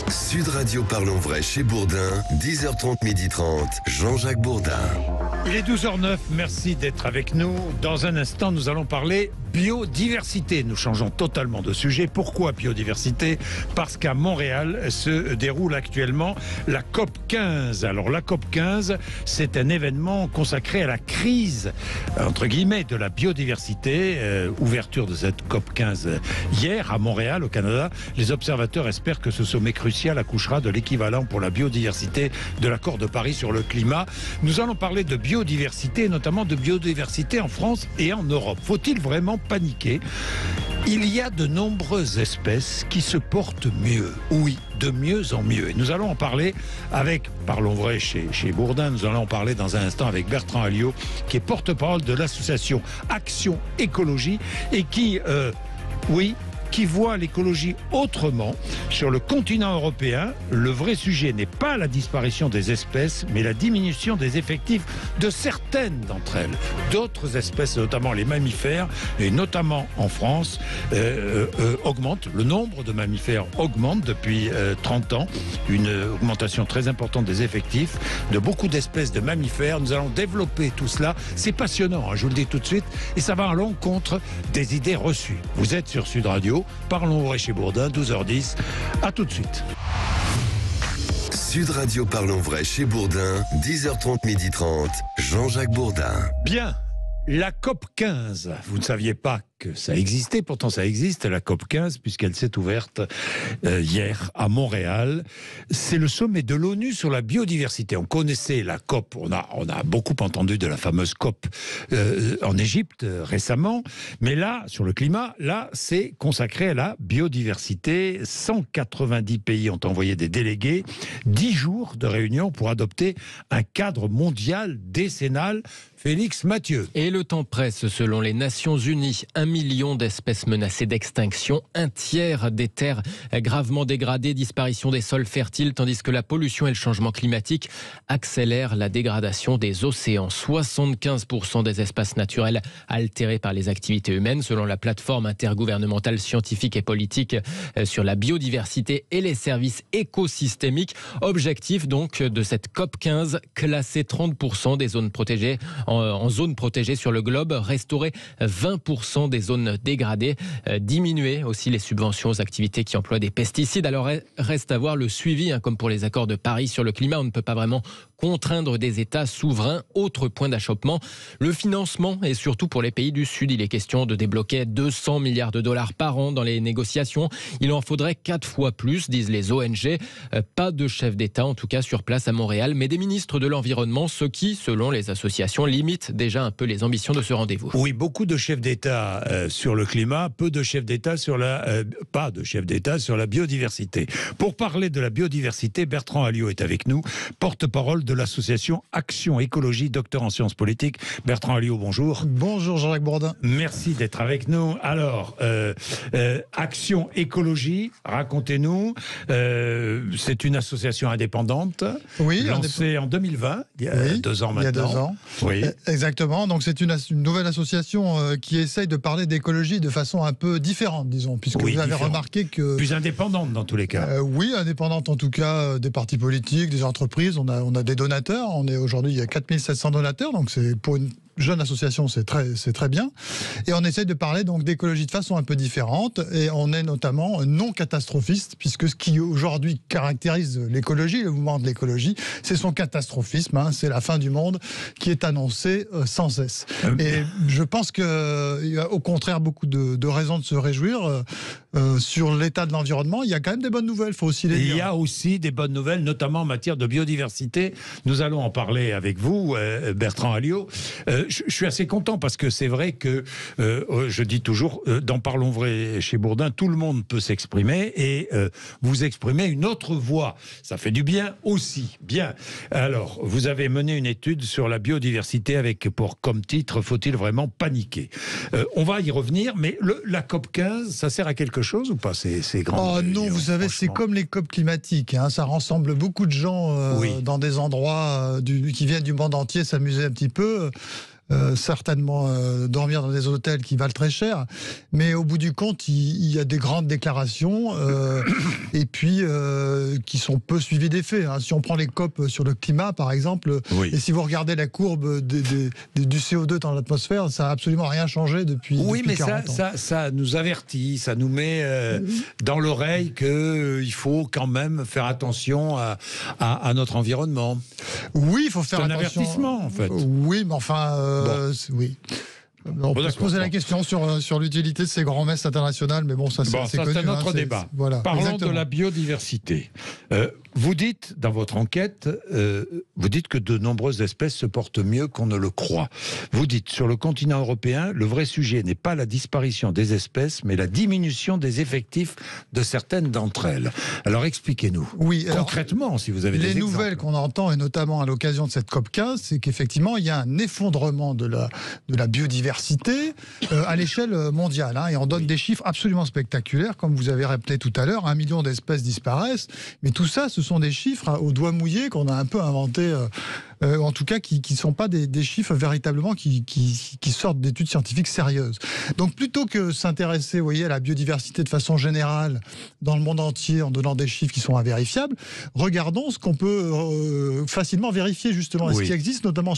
Sud Radio Parlons Vrai chez Bourdin, 10h30, 12h30, Jean-Jacques Bourdin. Il est 12h09, merci d'être avec nous. Dans un instant, nous allons parler biodiversité. Nous changeons totalement de sujet. Pourquoi biodiversité ? Parce qu'à Montréal se déroule actuellement la COP 15. Alors la COP 15, c'est un événement consacré à la crise, entre guillemets, de la biodiversité. Ouverture de cette COP 15 hier à Montréal, au Canada. Les observateurs espèrent que ce sommet crucial accouchera de l'équivalent pour la biodiversité de l'accord de Paris sur le climat. Nous allons parler de biodiversité, notamment de biodiversité en France et en Europe. Faut-il vraiment paniquer ? Il y a de nombreuses espèces qui se portent mieux. Oui, de mieux en mieux. Et nous allons en parler avec, parlons vrai chez Bourdin, nous allons en parler dans un instant avec Bertrand Alliot, qui est porte-parole de l'association Action Écologie et qui voit l'écologie autrement. Sur le continent européen, le vrai sujet n'est pas la disparition des espèces, mais la diminution des effectifs de certaines d'entre elles. D'autres espèces, notamment les mammifères, et notamment en France, augmentent. Le nombre de mammifères augmente depuis 30 ans. Une augmentation très importante des effectifs de beaucoup d'espèces de mammifères. Nous allons développer tout cela. C'est passionnant, je vous le dis tout de suite, et ça va à l'encontre des idées reçues. Vous êtes sur Sud Radio. Parlons vrai chez Bourdin, 12h10. À tout de suite. Sud Radio Parlons Vrai chez Bourdin, 10h30, 12h30, Jean-Jacques Bourdin. Bien, la COP 15. Vous ne saviez pas que ça existait, pourtant ça existe, la COP 15, puisqu'elle s'est ouverte hier à Montréal. C'est le sommet de l'ONU sur la biodiversité. On connaissait la COP, on a beaucoup entendu de la fameuse COP en Égypte récemment, mais là, sur le climat, là, c'est consacré à la biodiversité. 190 pays ont envoyé des délégués, 10 jours de réunion pour adopter un cadre mondial décennal. Félix Mathieu. Et le temps presse, selon les Nations Unies. 1 million d'espèces menacées d'extinction, un tiers des terres gravement dégradées, disparition des sols fertiles, tandis que la pollution et le changement climatique accélèrent la dégradation des océans. 75% des espaces naturels altérés par les activités humaines, selon la plateforme intergouvernementale scientifique et politique sur la biodiversité et les services écosystémiques. Objectif donc de cette COP 15, classer 30% des zones protégées en zones protégées sur le globe, restaurer 20% des zones dégradées, diminuer aussi les subventions aux activités qui emploient des pesticides. Alors reste à voir le suivi, comme pour les accords de Paris sur le climat, on ne peut pas vraiment contraindre des États souverains. Autre point d'achoppement, le financement, et surtout pour les pays du Sud. Il est question de débloquer 200 milliards de dollars par an dans les négociations. Il en faudrait 4 fois plus, disent les ONG. Pas de chef d'État, en tout cas sur place à Montréal, mais des ministres de l'Environnement, ce qui, selon les associations, limite déjà un peu les ambitions de ce rendez-vous. Oui, beaucoup de chefs d'État sur le climat, peu de chefs d'État sur pas de chefs d'État sur la biodiversité. Pour parler de la biodiversité, Bertrand Alliot est avec nous, porte-parole de l'association Action Écologie, docteur en sciences politiques. Bertrand Alliot, bonjour. Bonjour Jean-Jacques Bourdin. Merci d'être avec nous. Alors, Action Écologie, racontez-nous. C'est une association indépendante, lancée en 2020, il y a 2 ans maintenant. Il y a 2 ans. Oui. Exactement. Donc c'est une nouvelle association qui essaye de parler d'écologie de façon un peu différente, disons, puisque vous avez remarqué que... Plus indépendante dans tous les cas. Oui, indépendante en tout cas des partis politiques, des entreprises. On a des donateurs. Aujourd'hui, il y a 4700 donateurs, donc c'est pour une jeune association, c'est très bien. Et on essaie de parler donc d'écologie de façon un peu différente. Et on est notamment non catastrophiste, puisque ce qui aujourd'hui caractérise l'écologie, le mouvement de l'écologie, c'est son catastrophisme. C'est la fin du monde qui est annoncée sans cesse. Et je pense qu'il y a au contraire beaucoup de raisons de se réjouir. Sur l'état de l'environnement, il y a quand même des bonnes nouvelles, il faut aussi les dire. Il y a aussi des bonnes nouvelles, notamment en matière de biodiversité. Nous allons en parler avec vous, Bertrand Alliot. Je suis assez content parce que c'est vrai que, je dis toujours, dans Parlons Vrai chez Bourdin, tout le monde peut s'exprimer et vous exprimez une autre voix. Ça fait du bien aussi. Bien. Alors, vous avez mené une étude sur la biodiversité avec comme titre « Faut-il vraiment paniquer ?» On va y revenir, mais la COP 15, ça sert à quelque chose ou pas ces grandes réunions, non, vous savez, c'est comme les COP climatiques. Ça rassemble beaucoup de gens dans des endroits qui viennent du monde entier s'amuser un petit peu. certainement dormir dans des hôtels qui valent très cher, mais au bout du compte, il y a des grandes déclarations et puis qui sont peu suivies des faits. Si on prend les COP sur le climat, par exemple, et si vous regardez la courbe du CO2 dans l'atmosphère, ça n'a absolument rien changé depuis 40 ans. Ça nous avertit, ça nous met dans l'oreille qu'il faut quand même faire attention à notre environnement. Oui, il faut faire attention. C'est un avertissement, en fait. Oui, mais enfin, oui. On peut se poser la question sur l'utilité de ces grands messes internationales, mais bon, ça c'est connu. C'est un autre débat. Voilà, Parlons exactement. de la biodiversité. Vous dites, dans votre enquête, vous dites que de nombreuses espèces se portent mieux qu'on ne le croit. Vous dites, sur le continent européen, le vrai sujet n'est pas la disparition des espèces, mais la diminution des effectifs de certaines d'entre elles. Alors expliquez-nous, concrètement, si vous avez des exemples. Les nouvelles qu'on entend, et notamment à l'occasion de cette COP15, c'est qu'effectivement, il y a un effondrement de la biodiversité à l'échelle mondiale. Et on donne des chiffres absolument spectaculaires, comme vous avez rappelé tout à l'heure, 1 million d'espèces disparaissent, mais tout ça, ce sont des chiffres au doigt mouillé qu'on a un peu inventés, en tout cas qui ne sont pas des chiffres véritablement qui sortent d'études scientifiques sérieuses. Donc plutôt que s'intéresser, à la biodiversité de façon générale dans le monde entier en donnant des chiffres qui sont invérifiables, regardons ce qu'on peut facilement vérifier justement, ce qui existe notamment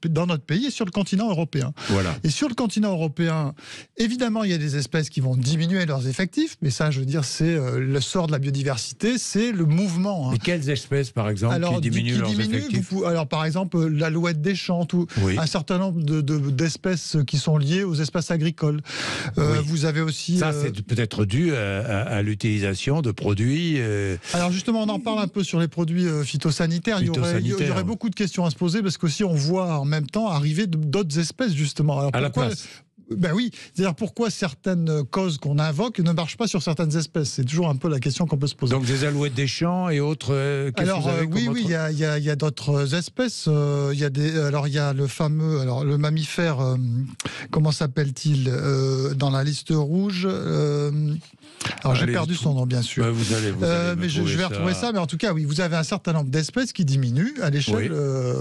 dans notre pays et sur le continent européen. Voilà. Et sur le continent européen, évidemment, il y a des espèces qui vont diminuer leurs effectifs, mais ça, je veux dire, c'est le sort de la biodiversité, c'est le mouvement. Mais quelles espèces, par exemple, qui diminuent leurs effectifs ? Alors, par exemple, l'alouette des champs, un certain nombre d'espèces qui sont liées aux espaces agricoles. Vous avez aussi... Ça, c'est peut-être dû à l'utilisation de produits... Alors, justement, on en parle un peu sur les produits phytosanitaires. Il y aurait beaucoup de questions à se poser, parce qu'aussi, on voit en même temps arriver d'autres espèces, justement. Alors, à la place. Ben oui, c'est-à-dire pourquoi certaines causes qu'on invoque ne marchent pas sur certaines espèces. C'est toujours un peu la question qu'on peut se poser. Donc des alouettes des champs et autres. Alors il y a d'autres espèces. Il y a le fameux, le mammifère, comment s'appelle-t-il dans la liste rouge. J'ai perdu son nom, bien sûr. Vous allez mais je vais retrouver ça. Mais en tout cas, oui, vous avez un certain nombre d'espèces qui diminuent à l'échelle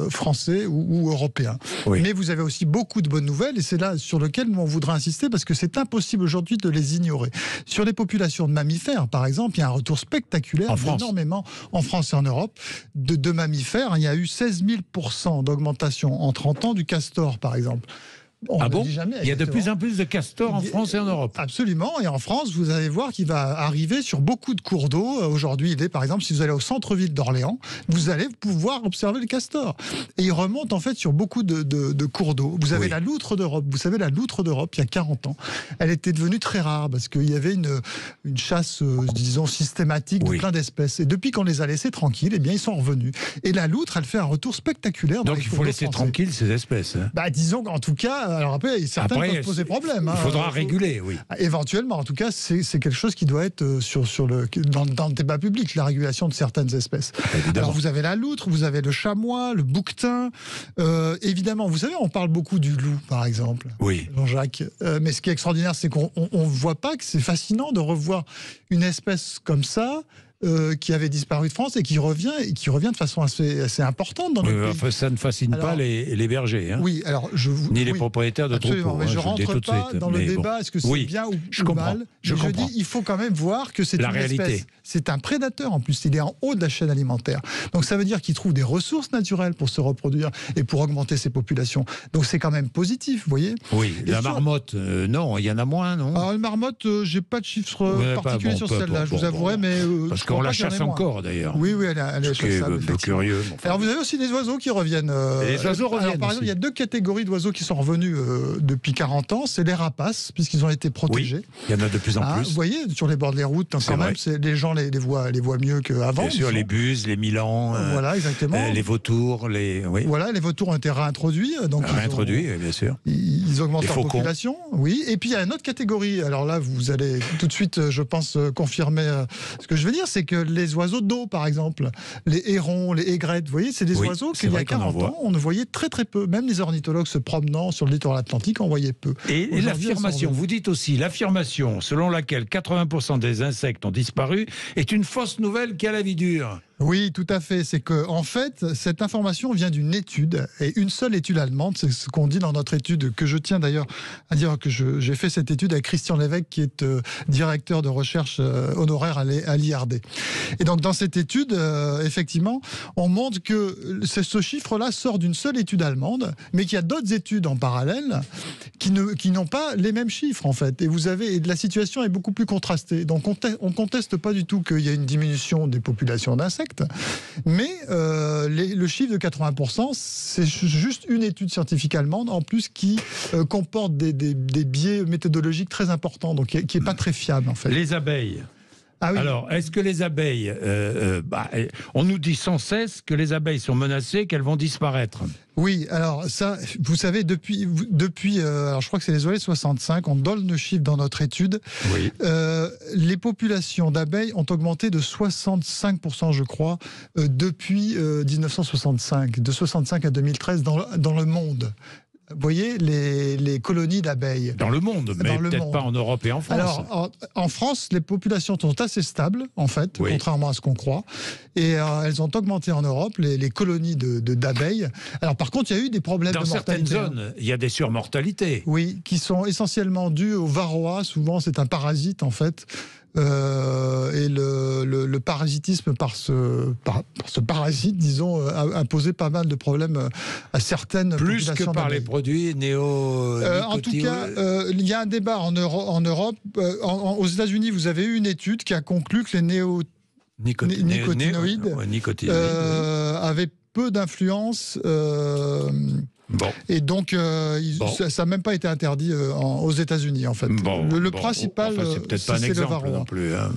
française ou européen. Oui. Mais vous avez aussi beaucoup de bonnes nouvelles, et c'est là sur lequel on voudrait insister, parce que c'est impossible aujourd'hui de les ignorer. Sur les populations de mammifères, par exemple, il y a un retour spectaculaire énormément en France et en Europe de mammifères. Il y a eu 16 000% d'augmentation en 30 ans du castor, par exemple. Il y a de plus en plus de castors en France et en Europe. Absolument, et en France, vous allez voir qu'il va arriver sur beaucoup de cours d'eau. Aujourd'hui, par exemple, si vous allez au centre-ville d'Orléans, vous allez pouvoir observer le castor. Et il remonte en fait sur beaucoup de cours d'eau. Vous avez la loutre d'Europe. Vous savez, la loutre d'Europe, il y a 40 ans, elle était devenue très rare parce qu'il y avait une chasse, disons, systématique de plein d'espèces. Et depuis qu'on les a laissés tranquilles, eh bien, ils sont revenus. Et la loutre, elle fait un retour spectaculaire. Donc il faut laisser tranquilles ces espèces. Disons qu'en tout cas, alors après, certains peuvent poser problème. Il faudra réguler, oui. Éventuellement, en tout cas, c'est quelque chose qui doit être dans le débat public, la régulation de certaines espèces. Évidemment. Alors vous avez la loutre, vous avez le chamois, le bouquetin. Évidemment, vous savez, on parle beaucoup du loup, par exemple. Oui. Jean-Jacques. Mais ce qui est extraordinaire, c'est qu'on ne voit pas que c'est fascinant de revoir une espèce comme ça, qui avait disparu de France et qui revient de façon assez importante dans notre pays. Ça ne fascine pas les bergers. Oui, alors ni les propriétaires de troupeaux. Mais je ne rentre pas dans le débat, est-ce que c'est bien ou mal. Je dis, il faut quand même voir que c'est une espèce. C'est un prédateur en plus, il est en haut de la chaîne alimentaire. Donc ça veut dire qu'il trouve des ressources naturelles pour se reproduire et pour augmenter ses populations. Donc c'est quand même positif, vous voyez. Oui, la marmotte, non, il y en a moins, non. Alors la marmotte, j'ai pas de chiffres particuliers sur celle-là, je vous avouerai, mais... Parce qu'on la chasse encore, d'ailleurs. Oui, elle est chassable. Un peu curieux. Alors vous avez aussi des oiseaux qui reviennent. Les oiseaux reviennent. Alors, par exemple, il y a deux catégories d'oiseaux qui sont revenus depuis 40 ans. C'est les rapaces, puisqu'ils ont été protégés. Oui, il y en a de plus en plus. Vous voyez, sur les bords des routes, quand même, les gens les voient mieux qu'avant. Bien sûr, les buses, les milans, voilà, exactement. Les vautours, Voilà, les vautours ont été réintroduits. Réintroduits, bien sûr. Ils augmentent leur population. Oui, et puis il y a une autre catégorie. Alors là, vous allez tout de suite, je pense, confirmer ce que je veux dire, c'est que les oiseaux d'eau, par exemple, les hérons, les aigrettes, vous voyez, c'est des oiseaux qu'il y a 40 ans, on ne voyait très très peu. Même les ornithologues se promenant sur le littoral atlantique en voyaient peu. Et l'affirmation, vous dites aussi, l'affirmation selon laquelle 80% des insectes ont disparu est une fausse nouvelle qui a la vie dure. Oui, tout à fait. C'est que, en fait, cette information vient d'une étude, et une seule étude allemande. C'est ce qu'on dit dans notre étude, que je tiens d'ailleurs à dire que j'ai fait cette étude avec Christian Lévesque, qui est directeur de recherche honoraire à l'IRD. Et donc, dans cette étude, effectivement, on montre que ce chiffre-là sort d'une seule étude allemande, mais qu'il y a d'autres études en parallèle qui n'ont pas les mêmes chiffres, en fait. Et la situation est beaucoup plus contrastée. Donc, on conteste pas du tout qu'il y a une diminution des populations d'insectes, mais le chiffre de 80%, c'est juste une étude scientifique allemande, en plus qui comporte des biais méthodologiques très importants, donc qui n'est pas très fiable, en fait. Les abeilles. Ah oui. Alors, est-ce que les abeilles... on nous dit sans cesse que les abeilles sont menacées, qu'elles vont disparaître. Oui, alors ça, vous savez, depuis alors je crois que c'est les années 65, on donne le chiffre dans notre étude. Oui. Les populations d'abeilles ont augmenté de 65%, je crois, depuis 1965, de 65 à 2013 dans le monde. Vous voyez, les colonies d'abeilles. Dans le monde, mais peut-être pas en Europe et en France. Alors, en France, les populations sont assez stables, en fait, oui, contrairement à ce qu'on croit. Et elles ont augmenté en Europe, les colonies d'abeilles. Alors, par contre, il y a eu des problèmes de mortalité. Dans certaines zones, il y a des surmortalités. Oui, qui sont essentiellement dues au varroa. Souvent, c'est un parasite, en fait. Et le parasitisme par ce parasite, disons, a posé pas mal de problèmes à certaines populations Plus que par les produits néonicotinoïdes. En tout cas, il y a un débat en Europe. Aux États-Unis, vous avez eu une étude qui a conclu que les nicotinoïdes avaient peu d'influence. Bon. Et donc, ça n'a même pas été interdit aux États-Unis, en fait. Le principal, c'est peut-être pas un exemple non plus, hein,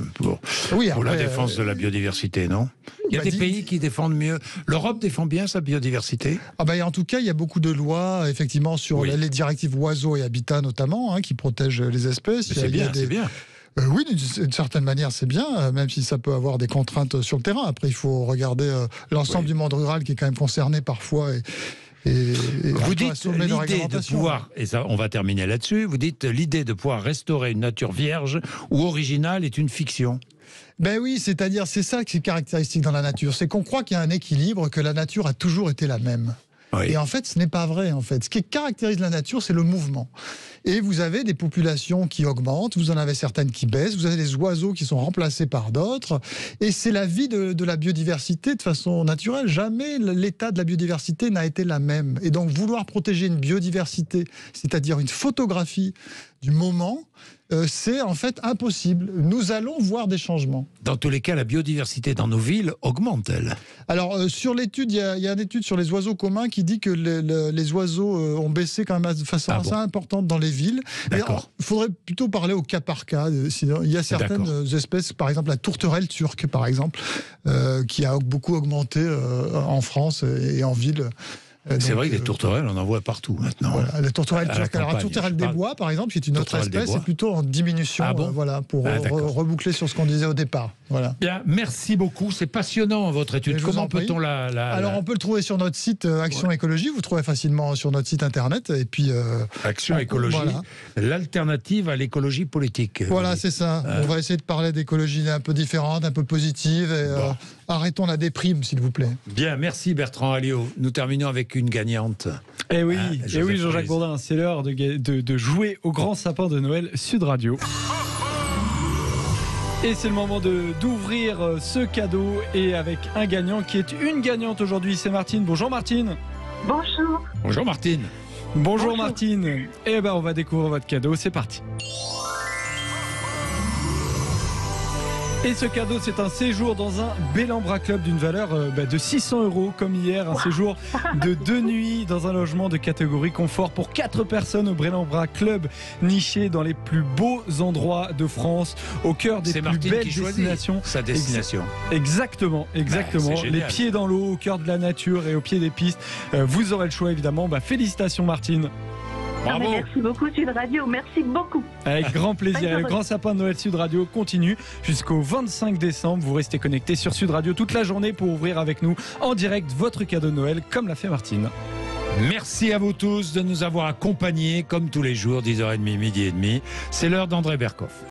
pour la défense de la biodiversité, non ? Il y a des pays qui défendent mieux. L'Europe défend bien sa biodiversité ? En tout cas, il y a beaucoup de lois, effectivement, sur les directives oiseaux et habitats, notamment, qui protègent les espèces. C'est bien. Oui, d'une certaine manière, c'est bien, même si ça peut avoir des contraintes sur le terrain. Après, il faut regarder l'ensemble du monde rural qui est quand même concerné parfois. Vous dites l'idée de pouvoir, et ça, on va terminer là-dessus, vous dites l'idée de pouvoir restaurer une nature vierge ou originale est une fiction. Ben oui, c'est-à-dire, c'est ça qui est caractéristique dans la nature, c'est qu'on croit qu'il y a un équilibre, que la nature a toujours été la même. Oui. Et en fait, ce n'est pas vrai. En fait, ce qui caractérise la nature, c'est le mouvement. Et vous avez des populations qui augmentent, vous en avez certaines qui baissent, vous avez des oiseaux qui sont remplacés par d'autres. Et c'est la vie de la biodiversité de façon naturelle. Jamais l'état de la biodiversité n'a été la même. Et donc, vouloir protéger une biodiversité, c'est-à-dire une photographie du moment, c'est en fait impossible. Nous allons voir des changements. Dans tous les cas, la biodiversité dans nos villes augmente, elle. Alors, sur l'étude, il y a une étude sur les oiseaux communs qui dit que les oiseaux ont baissé quand même de façon assez importante dans les villes. Il faudrait plutôt parler au cas par cas. Il y a certaines espèces, par exemple la tourterelle turque, par exemple, qui a beaucoup augmenté en France et en ville. C'est vrai que les tourterelles, on en voit partout maintenant. Voilà, la tourterelle turque. Alors, la tourterelle des bois, par exemple, qui est une autre espèce, c'est plutôt en diminution. Pour reboucler sur ce qu'on disait au départ. Voilà. Bien, merci beaucoup. C'est passionnant, votre étude. Comment peut-on Alors, on peut le trouver sur notre site Action Écologie. Vous trouvez facilement sur notre site internet. Et puis, Action Écologie, l'alternative à l'écologie politique. Voilà, c'est ça. On va essayer de parler d'écologie un peu différente, un peu positive. Et, arrêtons la déprime, s'il vous plaît. Bien, merci Bertrand Alliot. Nous terminons avec une gagnante. Eh oui, Jean-Jacques Bourdin, c'est l'heure de jouer au grand sapin de Noël Sud Radio. Et c'est le moment d'ouvrir ce cadeau et avec un gagnant qui est une gagnante aujourd'hui, c'est Martine. Bonjour Martine. Bonjour. Bonjour Martine. Bonjour Martine. Eh ben on va découvrir votre cadeau, c'est parti. Et ce cadeau, c'est un séjour dans un Bellambra Club d'une valeur de 600 €, comme hier. Un séjour de 2 nuits dans un logement de catégorie confort pour 4 personnes au Bellambra Club, niché dans les plus beaux endroits de France, au cœur des plus belles destinations. Sa destination. Exactement. Les pieds dans l'eau, au cœur de la nature et au pied des pistes. Vous aurez le choix, évidemment. Félicitations, Martine. Bravo. Merci beaucoup Sud Radio, merci beaucoup. Avec grand plaisir. Le grand sapin de Noël Sud Radio continue jusqu'au 25 décembre. Vous restez connectés sur Sud Radio toute la journée pour ouvrir avec nous en direct votre cadeau de Noël, comme l'a fait Martine. Merci à vous tous de nous avoir accompagnés comme tous les jours, 10h30, midi et demi. C'est l'heure d'André Berkoff.